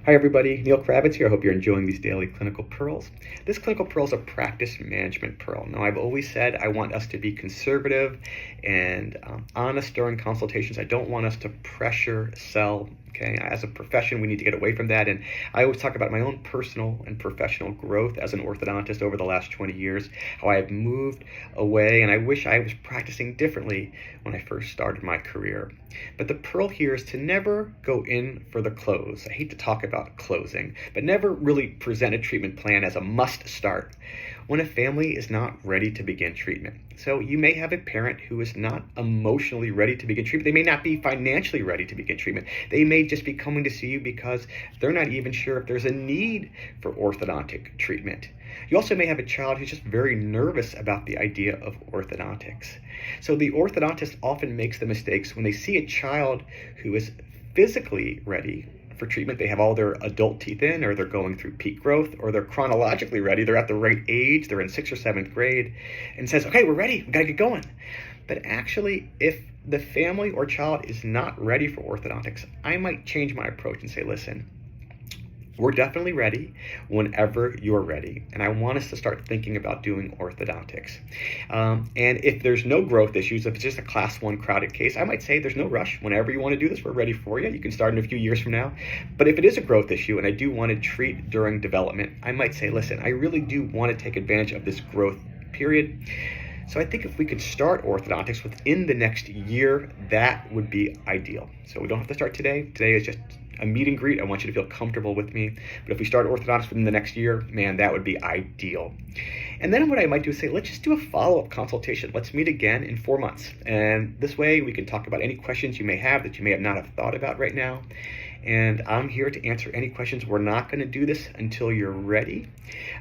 Hi everybody, Neil Kravitz here. I hope you're enjoying these daily clinical pearls. This clinical pearl is a practice management pearl. Now, I've always said I want us to be conservative and honest during consultations. I don't want us to pressure sell. Okay, as a profession, we need to get away from that. And I always talk about my own personal and professional growth as an orthodontist over the last 20 years, how I have moved away, and I wish I was practicing differently when I first started my career. But the pearl here is to never go in for the close. I hate to talk about closing, but never really present a treatment plan as a must start when a family is not ready to begin treatment. So you may have a parent who is not emotionally ready to begin treatment. They may not be financially ready to begin treatment. They may just be coming to see you because they're not even sure if there's a need for orthodontic treatment. You also may have a child who's just very nervous about the idea of orthodontics. So the orthodontist often makes the mistakes when they see a child who is physically ready for treatment. They have all their adult teeth in, or they're going through peak growth, or they're chronologically ready. They're at the right age. They're in 6th or 7th grade, and says, okay, we're ready. We got to get going. But actually, if the family or child is not ready for orthodontics, I might change my approach and say, listen, we're definitely ready whenever you're ready. And I want us to start thinking about doing orthodontics. And if there's no growth issues, if it's just a class 1 crowded case, I might say there's no rush. Whenever you want to do this, we're ready for you. You can start in a few years from now. But if it is a growth issue and I do want to treat during development, I might say, listen, I really do want to take advantage of this growth period. So I think if we could start orthodontics within the next year, that would be ideal. So we don't have to start today. Today is just a meet and greet. I want you to feel comfortable with me. But if we start orthodontics within the next year, man, that would be ideal. And then what I might do is say, let's just do a follow-up consultation. Let's meet again in 4 months. And this way we can talk about any questions you may have that you may not have thought about right now. And I'm here to answer any questions. We're not going to do this until you're ready,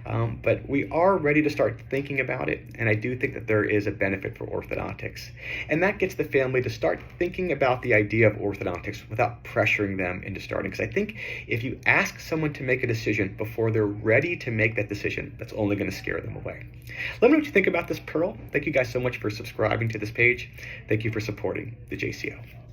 but we are ready to start thinking about it. And I do think that there is a benefit for orthodontics. And that gets the family to start thinking about the idea of orthodontics without pressuring them into starting. Because I think if you ask someone to make a decision before they're ready to make that decision, that's only going to scare them away. Let me know what you think about this pearl. Thank you guys so much for subscribing to this page. Thank you for supporting the JCO.